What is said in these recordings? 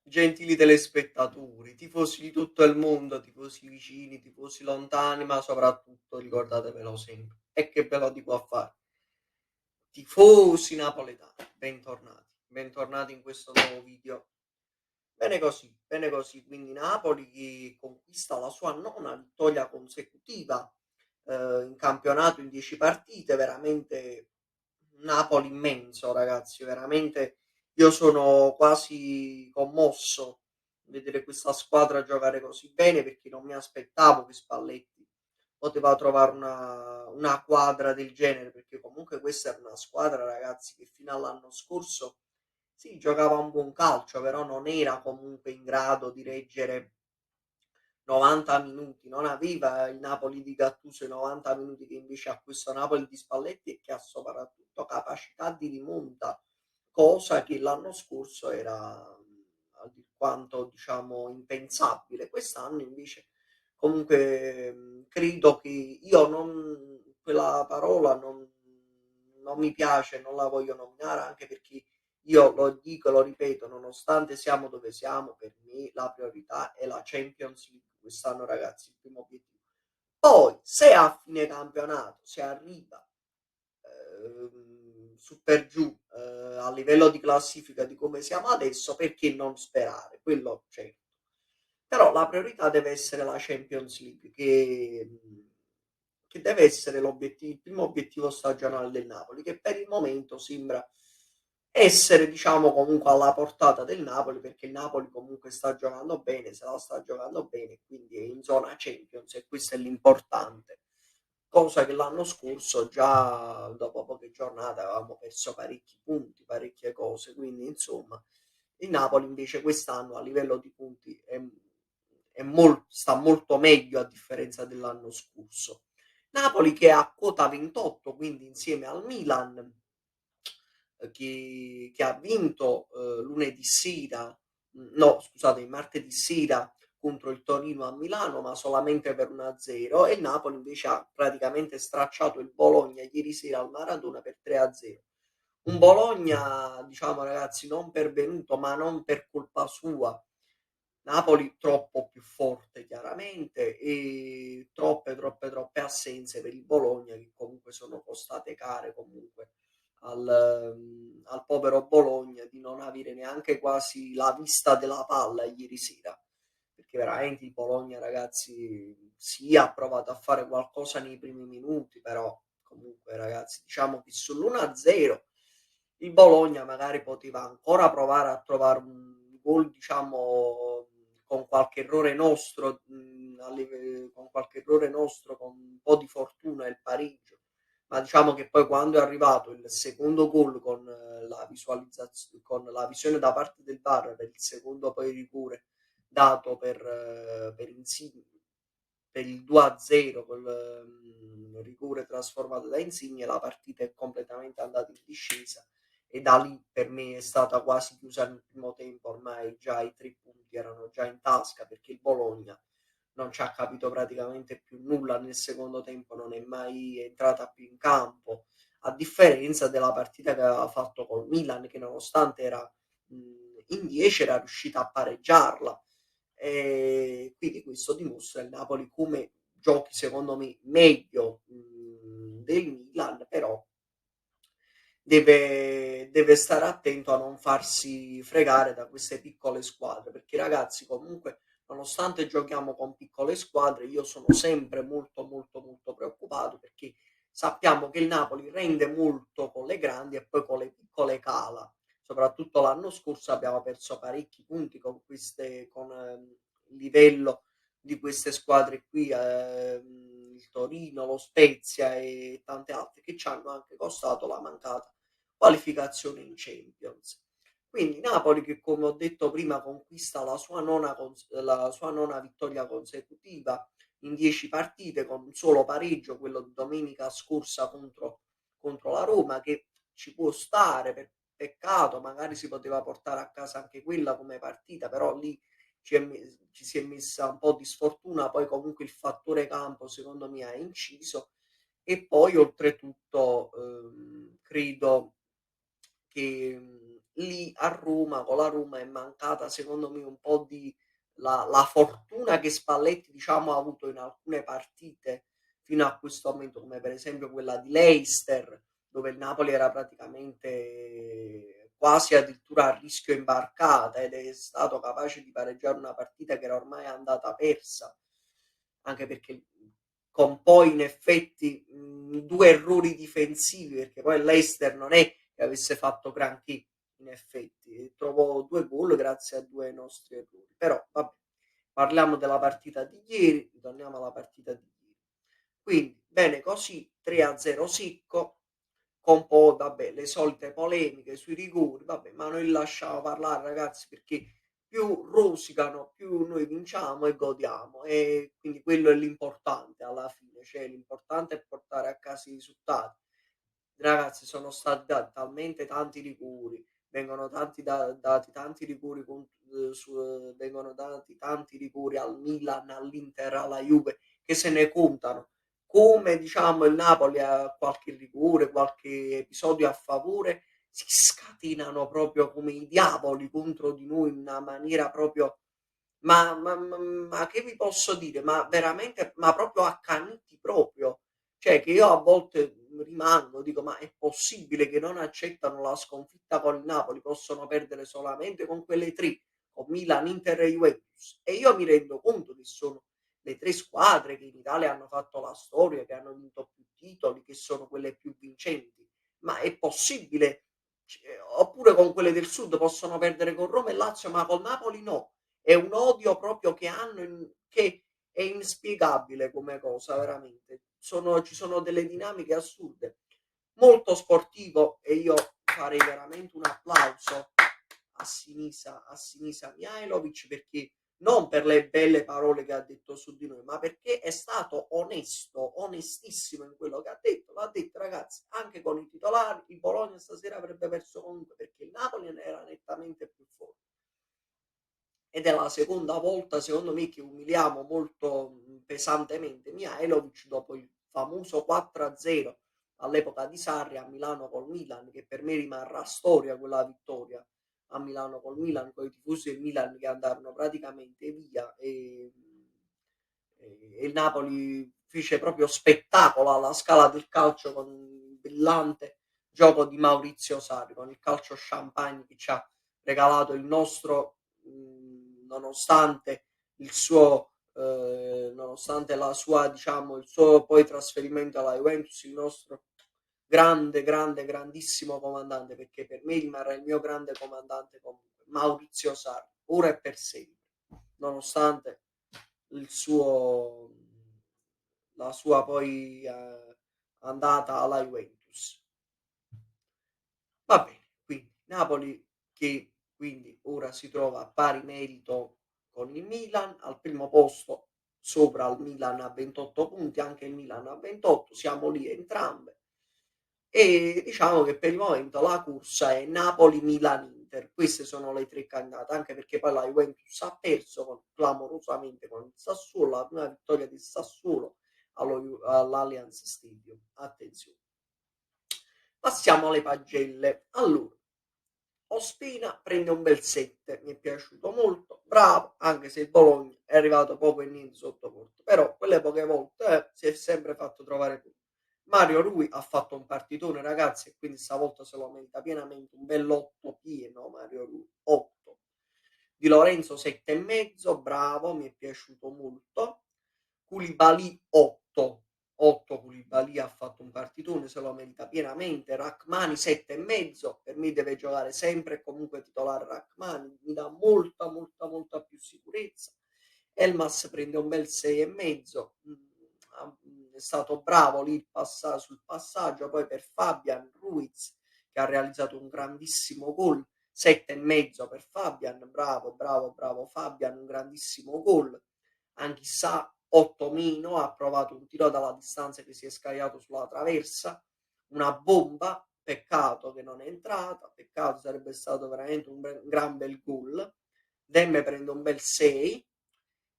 Gentili telespettatori, tifosi di tutto il mondo, tifosi vicini, tifosi lontani, ma soprattutto ricordatevelo sempre. E che ve lo dico a fare? Tifosi napoletani, bentornati, bentornati in questo nuovo video. Bene così, quindi Napoli che conquista la sua nona vittoria consecutiva in campionato in 10 partite, veramente un Napoli immenso ragazzi, veramente io sono quasi commosso vedere questa squadra giocare così bene perché non mi aspettavo che Spalletti poteva trovare una quadra del genere, perché comunque questa era una squadra ragazzi che fino all'anno scorso sì, giocava un buon calcio, però non era comunque in grado di reggere 90 minuti, non aveva il Napoli di Gattuso i 90 minuti che invece ha questo Napoli di Spalletti e che ha soprattutto capacità di rimonta, cosa che l'anno scorso era alquanto diciamo impensabile. Quest'anno invece comunque credo che io non quella parola non mi piace, non la voglio nominare anche perché io lo dico e lo ripeto, nonostante siamo dove siamo, per me la priorità è la Champions League quest'anno, ragazzi, il primo obiettivo. Poi, se a fine campionato si arriva su per giù a livello di classifica di come siamo adesso, perché non sperare? Quello certo. Però la priorità deve essere la Champions League, che deve essere il primo obiettivo stagionale del Napoli, che per il momento sembra essere, diciamo, comunque alla portata del Napoli, perché il Napoli comunque sta giocando bene, se la sta giocando bene, quindi è in zona Champions e questo è l'importante. Cosa che l'anno scorso già dopo poche giornate avevamo perso parecchi punti, parecchie cose, quindi insomma il Napoli invece quest'anno a livello di punti sta molto meglio a differenza dell'anno scorso. Napoli che è a quota 28, quindi insieme al Milan, che ha vinto lunedì sera, no scusate, martedì sera contro il Torino a Milano, ma solamente per 1-0, e il Napoli invece ha praticamente stracciato il Bologna ieri sera al Maradona per 3-0. Un Bologna, diciamo ragazzi, non pervenuto, ma non per colpa sua. Napoli troppo più forte chiaramente e troppe assenze per il Bologna che comunque sono costate care comunque al povero Bologna di non avere neanche quasi la vista della palla ieri sera, perché veramente il Bologna ragazzi sì ha provato a fare qualcosa nei primi minuti, però comunque ragazzi diciamo che sull'1-0 il Bologna magari poteva ancora provare a trovare un gol, diciamo, con qualche errore nostro, con qualche errore nostro, con un po' di fortuna il pareggio. Ma diciamo che poi quando è arrivato il secondo gol con la visualizzazione, con la visione da parte del VAR per il secondo poi rigore dato per Insigne, per il 2-0 col rigore trasformato da Insigne, la partita è completamente andata in discesa e da lì per me è stata quasi chiusa nel primo tempo, ormai già i 3 punti erano già in tasca perché il Bologna non ci ha capito praticamente più nulla nel secondo tempo, non è mai entrata più in campo, a differenza della partita che aveva fatto col Milan che nonostante era in 10 era riuscita a pareggiarla. Quindi questo dimostra il Napoli come giochi secondo me meglio del Milan, però deve stare attento a non farsi fregare da queste piccole squadre, perché ragazzi comunque nonostante giochiamo con piccole squadre io sono sempre molto preoccupato perché sappiamo che il Napoli rende molto con le grandi e poi con le piccole cala. Soprattutto l'anno scorso abbiamo perso parecchi punti con il livello di queste squadre qui, il Torino, lo Spezia e tante altre che ci hanno anche costato la mancata qualificazione in Champions. Quindi Napoli che come ho detto prima conquista la sua nona vittoria consecutiva in 10 partite con un solo pareggio, quello di domenica scorsa contro la Roma, che ci può stare, peccato, magari si poteva portare a casa anche quella come partita, però lì ci si è messa un po' di sfortuna, poi comunque il fattore campo secondo me ha inciso e poi oltretutto credo che lì a Roma, con la Roma è mancata secondo me un po' di la fortuna che Spalletti, diciamo, ha avuto in alcune partite fino a questo momento, come per esempio quella di Leicester, dove il Napoli era praticamente quasi addirittura a rischio imbarcata ed è stato capace di pareggiare una partita che era ormai andata persa, anche perché con poi in effetti 2 errori difensivi, perché poi il Leicester non è che avesse fatto granché in effetti, trovò 2 gol grazie a 2 nostri errori. Però vabbè, parliamo della partita di ieri, torniamo alla partita di ieri. Quindi bene così, 3-0 secco, con poi vabbè le solite polemiche sui rigori, vabbè, ma noi lasciamo parlare ragazzi, perché più rosicano, più noi vinciamo e godiamo, e quindi quello è l'importante alla fine, cioè l'importante è portare a casa i risultati. Ragazzi, sono stati dati talmente tanti rigori, vengono dati tanti rigori vengono dati tanti rigori al Milan, all'Inter, alla Juve, che se ne contano. Come diciamo il Napoli ha qualche rigore, qualche episodio a favore, si scatenano proprio come i diavoli contro di noi in una maniera proprio, ma che vi posso dire? Ma veramente, ma proprio accaniti proprio. Cioè che io a volte rimango, dico: "Ma è possibile che non accettano la sconfitta con il Napoli, possono perdere solamente con quelle 3, con Milan, Inter e Juventus". E io mi rendo conto che sono le 3 squadre che in Italia hanno fatto la storia, che hanno vinto più titoli, che sono quelle più vincenti. Ma è possibile? Oppure con quelle del Sud possono perdere con Roma e Lazio, ma col Napoli no. È un odio proprio che hanno, che è inspiegabile come cosa, veramente. Ci sono delle dinamiche assurde. Molto sportivo, e io farei veramente un applauso a Sinisa Mihajlovic, perché non per le belle parole che ha detto su di noi, ma perché è stato onesto, onestissimo in quello che ha detto. L'ha detto, ragazzi, anche con i titolari, il Bologna stasera avrebbe perso comunque, perché il Napoli era nettamente più forte. Ed è la seconda volta, secondo me, che umiliamo molto pesantemente Mihajlovic dopo il famoso 4-0 all'epoca di Sarri a Milano col Milan, che per me rimarrà storia quella vittoria a Milano col Milan, con i tifosi del Milan che andarono praticamente via, e il Napoli fece proprio spettacolo alla Scala del Calcio con un brillante gioco di Maurizio Sarri, con il calcio champagne che ci ha regalato il nostro, nonostante il suo, nonostante la sua, diciamo, il suo poi trasferimento alla Juventus, il nostro grandissimo comandante, perché per me rimarrà il mio grande comandante comunque, Maurizio Sarri, ora e per sempre, nonostante il suo, la sua poi andata alla Juventus. Va bene, quindi Napoli che quindi ora si trova a pari merito con il Milan, al primo posto sopra il Milan a 28 punti, anche il Milan a 28, siamo lì entrambe. E diciamo che per il momento la corsa è Napoli-Milan-Inter, queste sono le 3 candidate, anche perché poi la Juventus ha perso clamorosamente con il Sassuolo, la prima vittoria del Sassuolo all'Allianz Stadium. Attenzione. Passiamo alle pagelle. Allora, Ospina prende un bel 7, mi è piaciuto molto, bravo, anche se il Bologna è arrivato poco e niente sotto porta, però quelle poche volte si è sempre fatto trovare tutto. Mario Rui ha fatto un partitone, ragazzi, e quindi stavolta se lo merita pienamente, un bell'8 pieno Mario Rui, 8. Di Lorenzo 7,5, bravo, mi è piaciuto molto. Koulibaly 8, 8 Koulibaly ha fatto un partitone, se lo merita pienamente. Rachmani 7,5, per me deve giocare sempre e comunque titolare Rachmani, mi dà molta più sicurezza. Elmas prende un bel 6,5, è stato bravo lì sul passaggio, poi per Fabian Ruiz che ha realizzato un grandissimo gol, 7,5 per Fabian, bravo Fabian, un grandissimo gol. Anchissà 8 meno, ha provato un tiro dalla distanza che si è scagliato sulla traversa, una bomba, peccato che non è entrata, peccato, sarebbe stato veramente un gran bel gol. Demme prende un bel 6,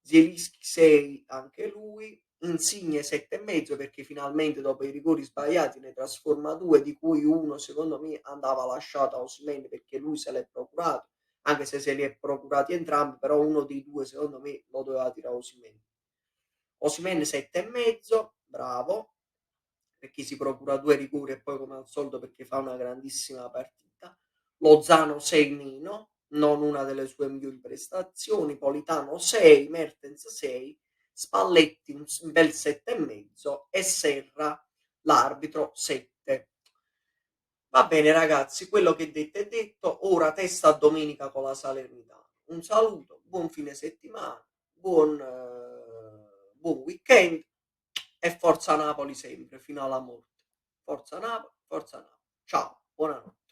Zielinski 6 anche lui, Insigne 7,5 perché finalmente dopo i rigori sbagliati ne trasforma 2, di cui uno secondo me andava lasciato a Osimhen perché lui se l'è procurato, anche se li è procurati entrambi, però uno dei 2 secondo me lo doveva tirare Osimhen. Osimhen 7,5, bravo, perché si procura 2 rigori e poi come al solito perché fa una grandissima partita. Lozano 6 meno, non una delle sue migliori prestazioni. Politano 6, Mertens 6, Spalletti un bel 7,5 e Serra l'arbitro 7. Va bene ragazzi, quello che detto è detto, ora testa a domenica con la Salernitana. Un saluto, buon fine settimana, buon weekend e forza Napoli sempre, fino alla morte. Forza Napoli, forza Napoli. Ciao, buonanotte.